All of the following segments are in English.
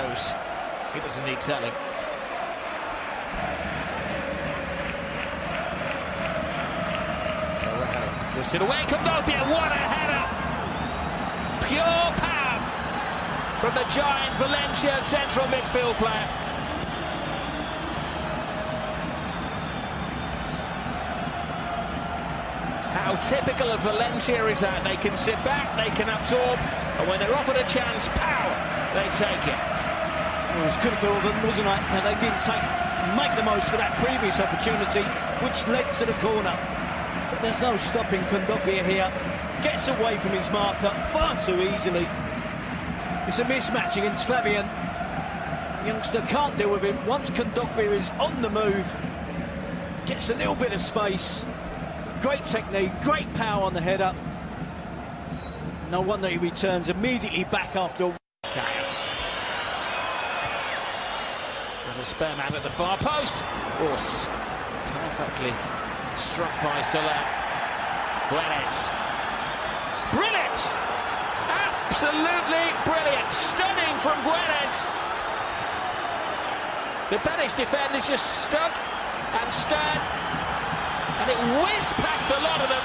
knows he doesn't need telling. Lifts it away, Kondogbia, what a header! Pure power from the giant Valencia central midfield player. How typical of Valencia is that? They can sit back, they can absorb, and when they're offered a chance, power, they take it. Well, it was critical of them, wasn't it? That they didn't make the most of that previous opportunity, which led to the corner. But there's no stopping Kondogbia here. Gets away from his marker far too easily. It's a mismatch against Fabian. The youngster can't deal with him. Once Kondogbia is on the move, gets a little bit of space. Great technique, great power on the header. No wonder he returns immediately back after. There's a spare man at the far post. Urs perfectly struck by Soler. Guedes. Brilliant! Absolutely brilliant. Stunning from Guedes. The Betis defenders just stood and stared. And it whizzed past the lot of them.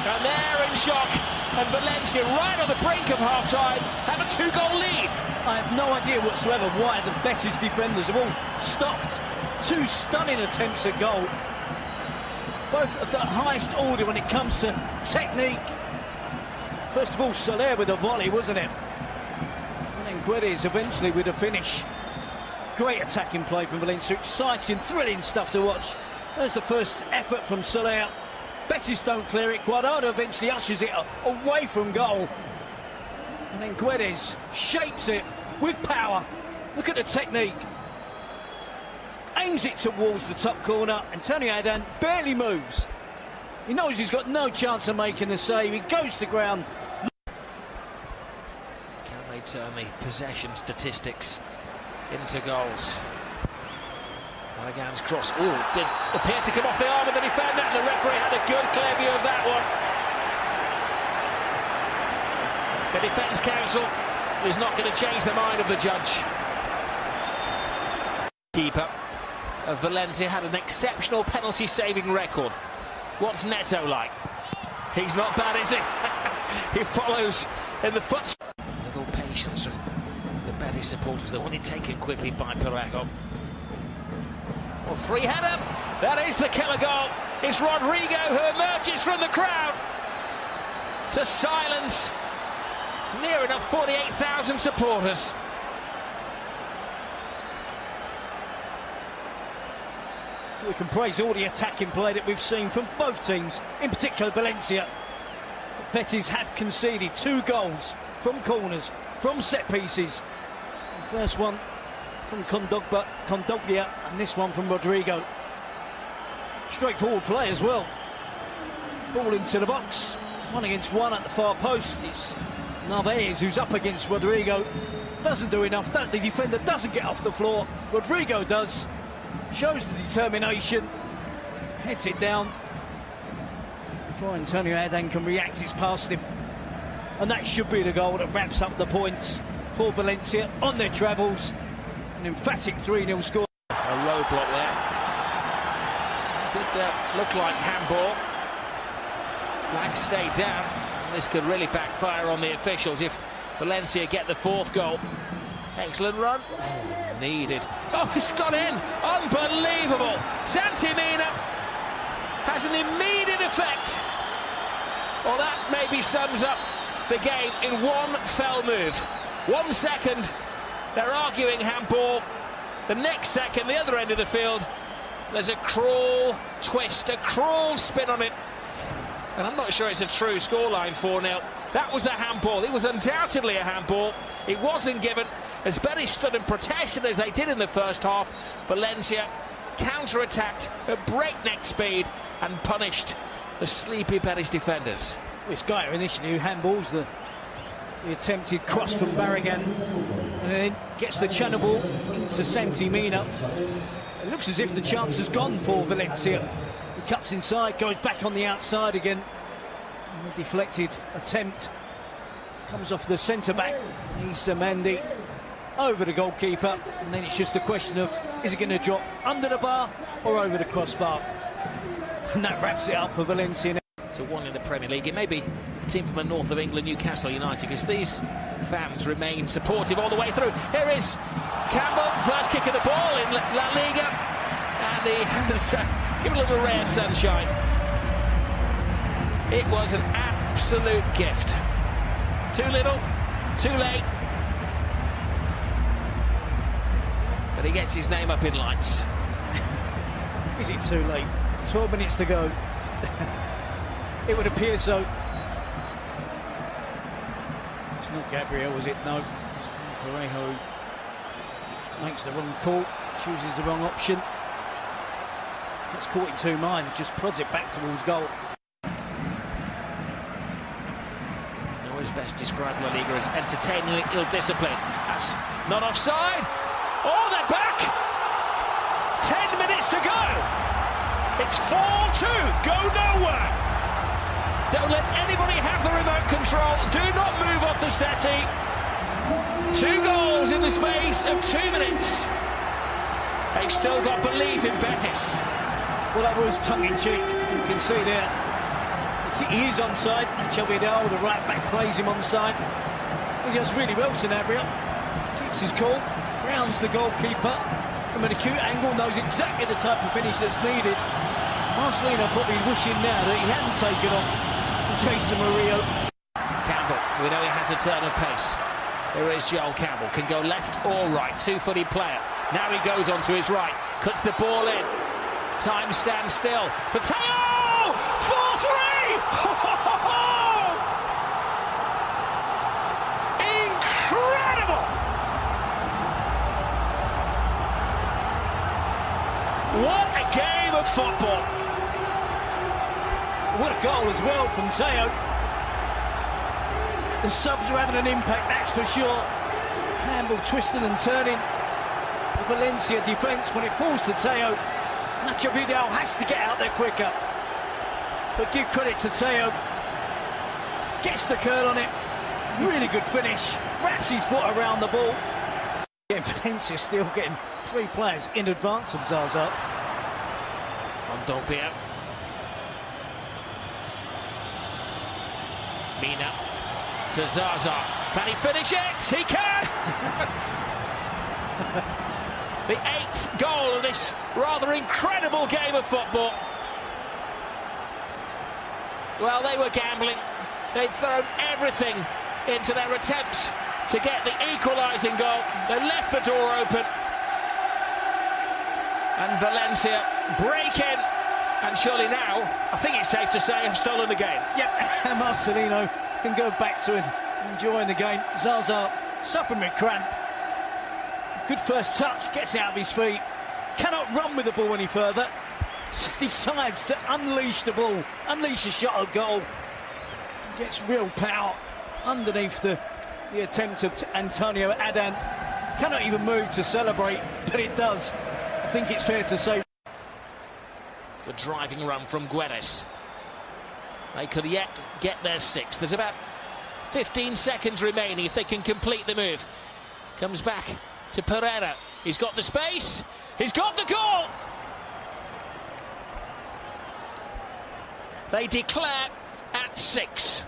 And they're in shock. And Valencia, right on the brink of half-time, have a 2-goal lead. I have no idea whatsoever why the Betis defenders have all stopped. Two stunning attempts at goal. Both of the highest order when it comes to technique. First of all, Soler with a volley, wasn't it? And then Guedes eventually with a finish. Great attacking play from Valencia, exciting, thrilling stuff to watch. There's the first effort from Soler. Betis don't clear it. Guardado eventually ushers it away from goal. And then Guedes shapes it with power. Look at the technique. Aims it towards the top corner. Antonio Adan barely moves. He knows he's got no chance of making the save. He goes to ground. Can they turn the possession statistics into goals? Maragan's cross, did appear to come off the arm of the defender, and the referee had a good clear view of that one. The Defence Council is not going to change the mind of the judge. Keeper of Valencia had an exceptional penalty-saving record. What's Neto like? He's not bad, is he? He follows in the footsteps. Little patience from the Betis supporters. They want it taken quickly by Parejo. Well, free header. That is the killer goal. It's Rodrigo who emerges from the crowd to silence near enough 48,000 supporters. We can praise all the attacking play that we've seen from both teams, in particular Valencia. Betis have conceded 2 goals from corners, from set pieces. The first one from Kondogbia, and this one from Rodrigo. Straightforward play as well. Ball into the box, 1 against 1 at the far post. It's Narvaez who's up against Rodrigo. Doesn't do enough. The defender doesn't get off the floor. Rodrigo does. Shows the determination. Heads it down. Before Antonio Adan can react, it's past him. And that should be the goal that wraps up the points for Valencia on their travels. An emphatic 3-0 score. A roadblock there. It did look like handball. Flag stayed down. This could really backfire on the officials if Valencia get the 4th goal. Excellent run. Needed. Oh, it's got in. Unbelievable. Santi Mina has an immediate effect. Well, that maybe sums up the game in one fell move. 1 second, they're arguing handball. The next second, the other end of the field, there's a cruel twist, a cruel spin on it. And I'm not sure it's a true scoreline, 4-0. That was the handball. It was undoubtedly a handball. It wasn't given. As Betis stood and protested as they did in the first half, Valencia counter-attacked at breakneck speed and punished the sleepy Betis defenders. It's Gaia initially who handballs the attempted cross from Barragan, and then gets the channel ball into Santi Mina. It looks as if the chance has gone for Valencia. He cuts inside, goes back on the outside again. A deflected attempt Comes off the centre-back, Issa Mendy, over the goalkeeper, and then it's just a question of, is it going to drop under the bar or over the crossbar? And that wraps it up for Valencia. To one in the Premier League. It may be a team from the north of England, Newcastle United, because these fans remain supportive all the way through. Here is Campbell, first kick of the ball in La Liga, and he has given a little rare sunshine. It was an absolute gift. Too little, too late, but he gets his name up in lights. Is it too late? 12 minutes to go. It would appear so. It's not Gabriel, is it? No. It's Parejo. Makes the wrong call, chooses the wrong option. Gets caught in two minds, just prods it back towards goal. Always best described La Liga as entertainingly ill-disciplined. That's not offside. Oh, they're back! 10 minutes to go. It's 4-2. Go nowhere. Don't let anybody have the remote control. Do not move off the settee. 2 goals in the space of 2 minutes. They've still got belief in Betis. Well, that was tongue-in-cheek. You can see there. He is onside. Nacho Vidal, the right back, plays him onside. He does really well, Sanabria. Keeps his cool. Rounds the goalkeeper from an acute angle. Knows exactly the type of finish that's needed. Marcelino probably wishing now that he hadn't taken on Jason Murillo. Campbell, we know he has a turn of pace. Here is Joel Campbell, can go left or right, two-footed player. Now he goes onto his right, cuts the ball in. Time stands still for Teo! 4-3! Incredible! What a game of football! What a goal as well from Teo. The subs are having an impact, that's for sure. Campbell twisting and turning. The Valencia defence, when it falls to Teo, Nacho Vidal has to get out there quicker. But give credit to Teo. Gets the curl on it. Really good finish. Wraps his foot around the ball. Valencia still getting 3 players in advance of Zaza. Kondogbia. Mina to Zaza. Can he finish it? He can! The 8th goal of this rather incredible game of football. Well, they were gambling. They'd thrown everything into their attempts to get the equalising goal. They left the door open. And Valencia break in. And surely now, I think it's safe to say, have stolen the game. Yep, Marcelino can go back to enjoying the game. Zaza suffering with cramp. Good first touch, gets out of his feet. Cannot run with the ball any further. Decides to unleash the ball, unleash a shot at goal. Gets real power underneath the attempt of Antonio Adan. Cannot even move to celebrate, but it does. I think it's fair to say. Good driving run from Guedes. They could yet get their 6th. There's about 15 seconds remaining if they can complete the move. Comes back to Pereira. He's got the space. He's got the goal. They declare at 6.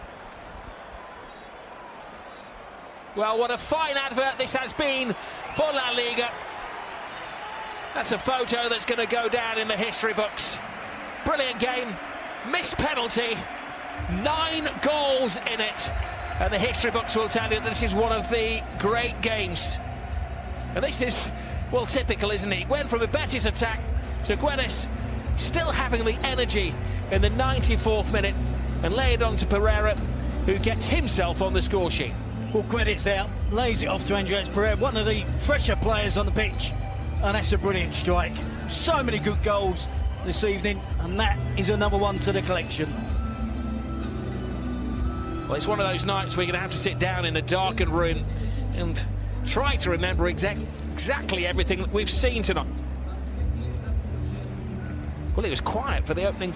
Well, what a fine advert this has been for La Liga. That's a photo that's going to go down in the history books. Brilliant game, missed penalty, 9 goals in it, and the history books will tell you that this is one of the great games. And this is, well, typical, isn't it? It went from a Betis attack to Guedes still having the energy in the 94th minute and lay it on to Pereira, who gets himself on the score sheet. Well, Guedes there, lays it off to Andres Pereira, one of the fresher players on the pitch. And that's a brilliant strike. So many good goals this evening, and that is another one to the collection. Well, it's one of those nights where you're going to have to sit down in a darkened room and try to remember exactly everything that we've seen tonight. Well, it was quiet for the opening